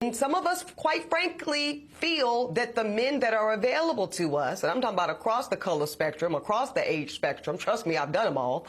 And some of us, quite frankly, feel that the men that are available to us, and I'm talking about across the color spectrum, across the age spectrum, trust me, I've done them all,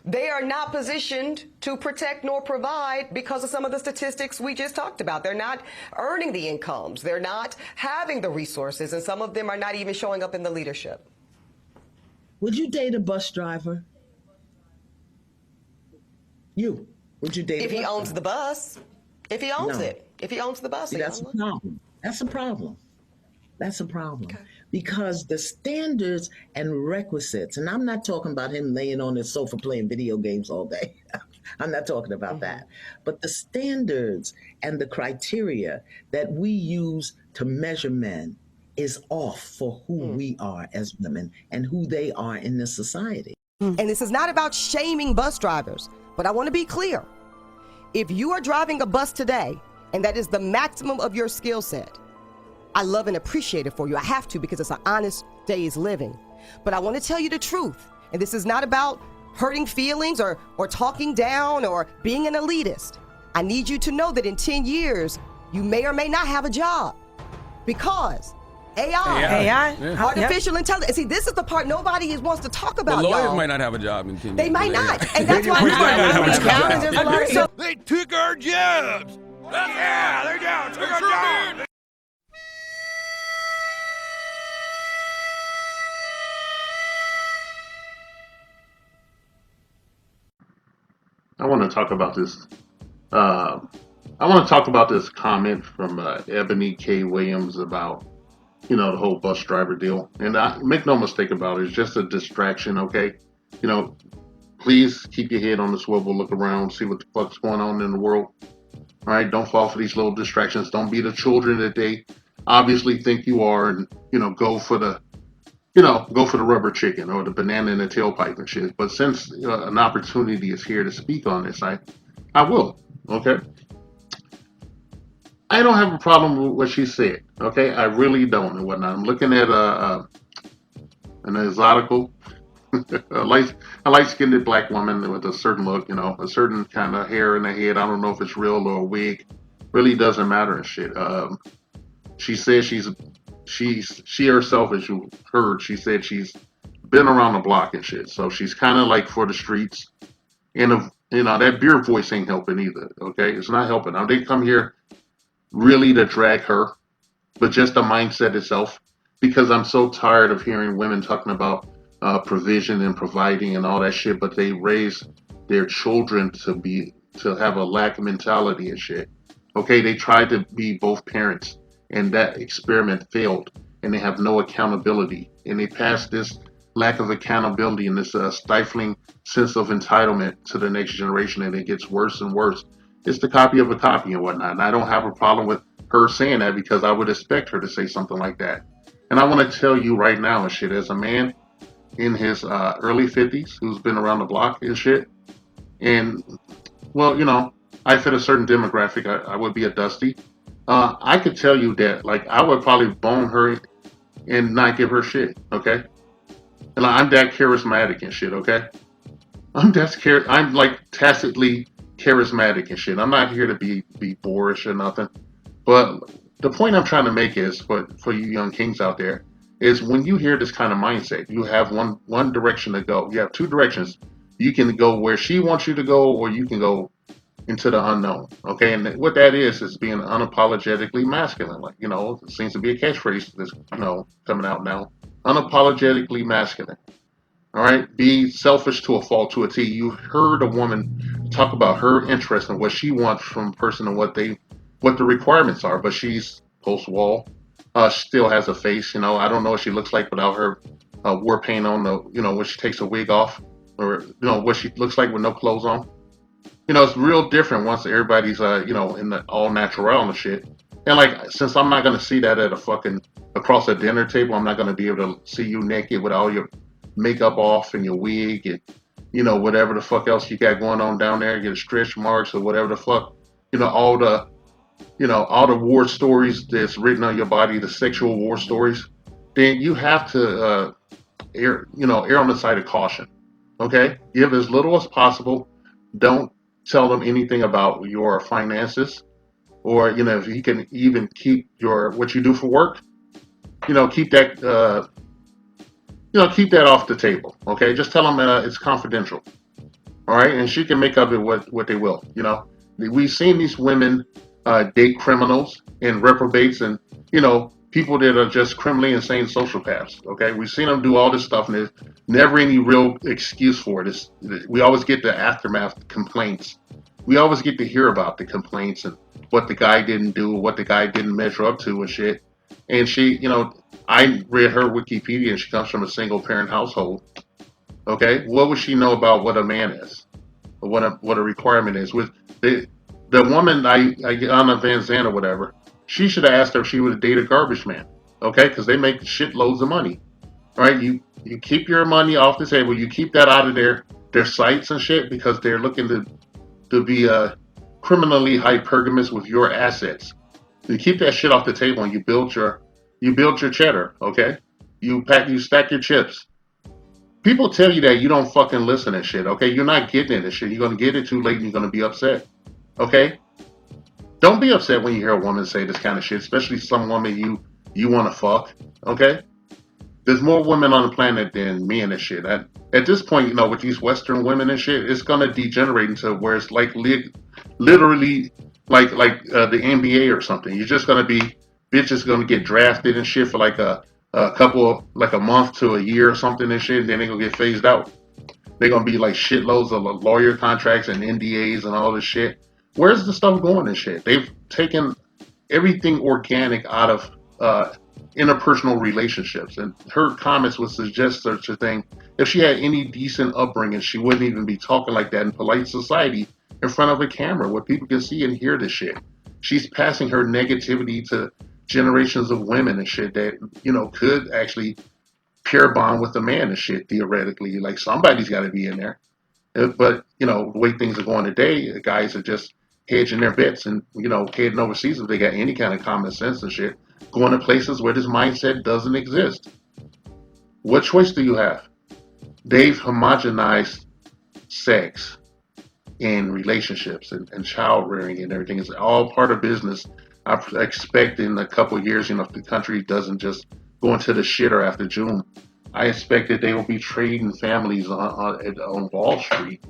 they are not positioned to protect nor provide because of some of the statistics we just talked about. They're not earning the incomes. They're not having the resources, and some of them are not even showing up in the leadership. Would you date a bus driver? Would you date If a he bus owns driver? the bus, if he owns No. it, if he owns the bus, See, that's a problem. That's a problem. That's a problem. Okay. Because the standards and requisites, and I'm not talking about him laying on his sofa playing video games all day. I'm not talking about that. But the standards and the criteria that we use to measure men is off for who we are as women and who they are in this society. And this is not about shaming bus drivers, but I want to be clear. If you are driving a bus today, and that is the maximum of your skill set, I love and appreciate it for you. I have to, because it's an honest day's living. But I want to tell you the truth. And this is not about hurting feelings or talking down or being an elitist. I need you to know that in 10 years, you may or may not have a job. Because AI, artificial intelligence. See, this is the part nobody wants to talk about. The lawyers y'all. might not have a job in 10 years. They might not. And that's why We might not have a job. there's a lot of stuff. They took our jobs. Yeah, they're down. Took our jobs. I want to talk about this. I want to talk about this comment from Ebony K. Williams about, the whole bus driver deal. And make no mistake about it, it's just a distraction, okay? Please keep your head on the swivel, look around, see what the fuck's going on in the world. All right, don't fall for these little distractions. Don't be the children that they obviously think you are, and go for the rubber chicken or the banana in the tailpipe and shit. But since an opportunity is here to speak on this, I will. Okay. I don't have a problem with what she said. Okay, I really don't and whatnot. I'm looking at an exotical, a light-skinned black woman with a certain look, a certain kind of hair in the head. I don't know if it's real or a wig. Really doesn't matter and shit. She says she herself, as you heard, she said she's been around the block and shit. So she's kind of like for the streets. And that beer voice ain't helping either. Okay, it's not helping. Now they come here really to drag her, but just the mindset itself. Because I'm so tired of hearing women talking about provision and providing and all that shit, but they raise their children to have a lack of mentality and shit. Okay, they tried to be both parents, and that experiment failed, and they have no accountability, and they pass this lack of accountability and this stifling sense of entitlement to the next generation, and it gets worse and worse. It's the copy of a copy and whatnot, and I don't have a problem with her saying that because I would expect her to say something like that. And I want to tell you right now and shit, as a man in his early 50s who's been around the block and shit, and well, I fit a certain demographic. I would be a Dusty. I could tell you that, like, I would probably bone her and not give her shit, okay? And like, I'm that charismatic and shit, okay? I'm like tacitly charismatic and shit. I'm not here to be boorish or nothing. But the point I'm trying to make is for you young kings out there is when you hear this kind of mindset, you have one direction to go. You have two directions. You can go where she wants you to go, or you can go into the unknown. Okay, and what that is being unapologetically masculine. Like, it seems to be a catchphrase that's coming out now. Unapologetically masculine. All right, be selfish to a fault, to a T. You heard a woman talk about her interest and what she wants from a person and what the requirements are, but she's post wall. Still has a face. I don't know what she looks like without her war paint on. When she takes a wig off, or what she looks like with no clothes on. It's real different once everybody's in the all natural and shit. And like, since I'm not gonna see that at across a dinner table, I'm not gonna be able to see you naked with all your makeup off and your wig and whatever the fuck else you got going on down there, your stretch marks or whatever the fuck, all the war stories that's written on your body, the sexual war stories. Then you have to err on the side of caution. Okay, give as little as possible. Don't tell them anything about your finances. or if you can even keep what you do for work, keep that keep that off the table. Okay, just tell them it's confidential. All right, and she can make of it what they will. We've seen these women date criminals and reprobates, and people that are just criminally insane sociopaths. Okay, we've seen them do all this stuff, and there's never any real excuse for it. We always get the aftermath complaints. We always get to hear about the complaints and what the guy didn't do, what the guy didn't measure up to, and shit. And she, I read her Wikipedia, and she comes from a single parent household. Okay, what would she know about what a man is, or what a requirement is? With the woman I Anna Van Zandt or whatever, she should have asked her if she would date a garbage man. Okay, because they make shitloads of money. All right, you keep your money off the table. You keep that out of their sites and shit because they're looking to be criminally hypergamous with your assets. You keep that shit off the table and you build your cheddar. Okay, you stack your chips. People tell you that you don't fucking listen and shit, okay? You're not getting it and shit. You're gonna get it too late and you're gonna be upset. Okay? Don't be upset when you hear a woman say this kind of shit, especially some woman you wanna fuck. Okay? There's more women on the planet than men and shit. At this point, with these Western women and shit, it's gonna degenerate into where it's like literally like the NBA or something. You're just gonna be bitches gonna get drafted and shit for like a couple of like a month to a year or something and shit, and then they're gonna get phased out. They're gonna be like shitloads of lawyer contracts and NDAs and all this shit. Where's the stuff going and shit? They've taken everything organic out of interpersonal relationships, and her comments would suggest such a thing. If she had any decent upbringing, she wouldn't even be talking like that in polite society in front of a camera where people can see and hear this shit. She's passing her negativity to generations of women and shit that could actually pair bond with a man and shit theoretically. Like somebody's got to be in there. But the way things are going today, the guys are just hedging their bets and heading overseas if they got any kind of common sense and shit, going to places where this mindset doesn't exist. What choice do you have? They've homogenized sex and relationships and child rearing and everything. It's all part of business. I expect in a couple of years, if the country doesn't just go into the shitter after June, I expect that they will be trading families on Wall Street,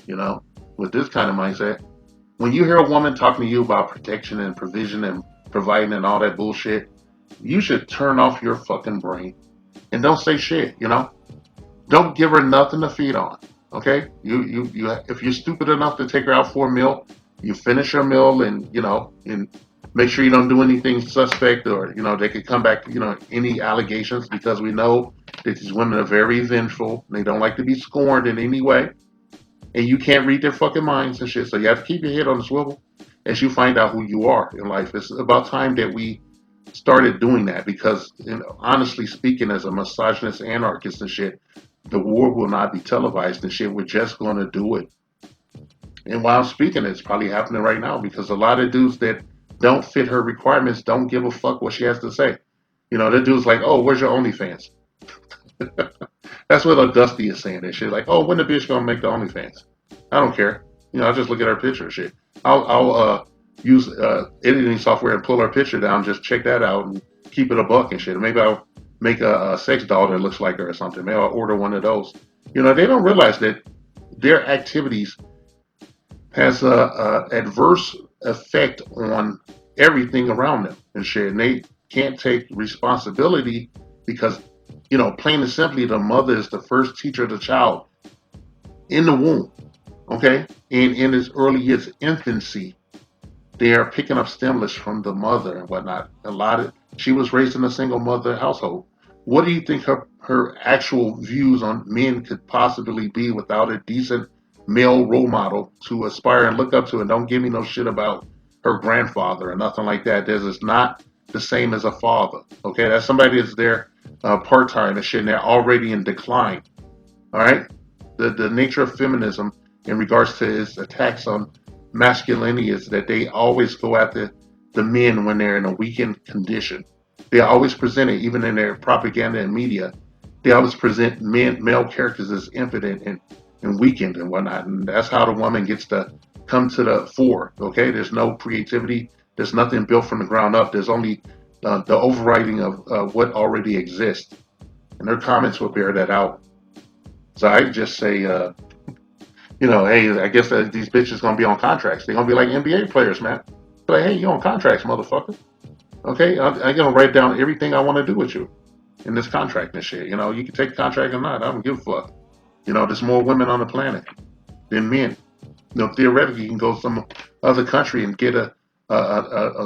with this kind of mindset. When you hear a woman talking to you about protection and provision and providing and all that bullshit, you should turn off your fucking brain and don't say shit, Don't give her nothing to feed on, okay? You if you're stupid enough to take her out for a meal, you finish your meal and make sure you don't do anything suspect or they could come back any allegations, because we know that these women are very vengeful. They don't like to be scorned in any way, and you can't read their fucking minds and shit. So you have to keep your head on the swivel as you find out who you are in life. It's about time that we started doing that, because honestly speaking, as a misogynist anarchist and shit, the war will not be televised and shit. We're just going to do it. And while I'm speaking, it's probably happening right now, because a lot of dudes that don't fit her requirements don't give a fuck what she has to say. The dude's like, oh, where's your OnlyFans? That's what Dusty is saying. That shit, like, oh, when the bitch gonna make the OnlyFans? I don't care. I'll just look at her picture and shit. I'll use editing software and pull her picture down, just check that out and keep it a buck and shit. Maybe I'll make a sex doll that looks like her or something. Maybe I'll order one of those. They don't realize that their activities has a adverse effect on everything around them and shit. And they can't take responsibility because, plain and simply, the mother is the first teacher of the child in the womb. Okay? And in its infancy, they are picking up stimulus from the mother and whatnot. She was raised in a single mother household. What do you think her actual views on men could possibly be without a decent male role model to aspire and look up to? And don't give me no shit about her grandfather or nothing like that. This is not the same as a father. Okay, that's somebody that's there part-time and shit, and they're already in decline. All right, the nature of feminism in regards to its attacks on masculinity is that they always go after the men when they're in a weakened condition. They always present it, even in their propaganda and media, they always present male characters as impotent and weakened and whatnot. And that's how the woman gets to come to the fore. Okay, there's no creativity, There's nothing built from the ground up. There's only the overriding of what already exists, and their comments will bear that out. So I just say, hey, I guess that these bitches gonna be on contracts. They're gonna be like NBA players, man. Like, hey, you on contracts, motherfucker. Okay, I'm gonna write down everything I want to do with you in this contract and shit. You can take the contract or not. I don't give a fuck. There's more women on the planet than men. Theoretically, you can go some other country and get a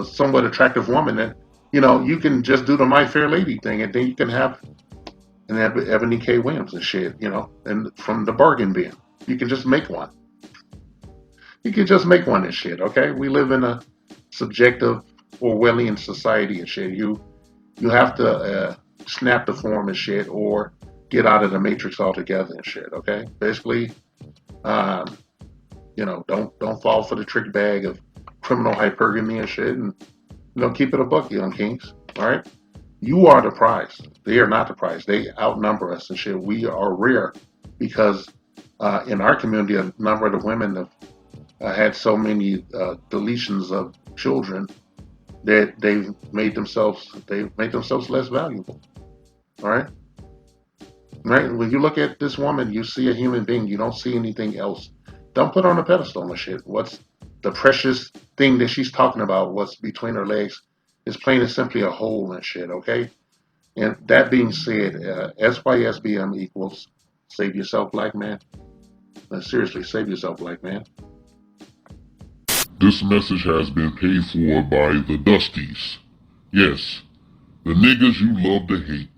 somewhat attractive woman that, you can just do the My Fair Lady thing, and then you can have Ebony K. Williams and shit, and from the bargain bin. You can just make one. You can just make one and shit, okay? We live in a subjective Orwellian society and shit. You have to snap the form and shit, or get out of the matrix altogether and shit, okay? Basically, don't fall for the trick bag of criminal hypergamy and shit, and keep it a buck, young kings. All right, you are the prize. They are not the prize. They outnumber us and shit. We are rare because in our community, a number of the women have had so many deletions of children that they've made themselves less valuable. All right. Right? When you look at this woman, you see a human being. You don't see anything else. Don't put her on a pedestal and shit. What's the precious thing that she's talking about? What's between her legs is plain and simply a hole and shit, okay? And that being said, SYSBM equals save yourself, black man. Seriously, save yourself, black man. This message has been paid for by the Dusties. Yes, the niggas you love to hate.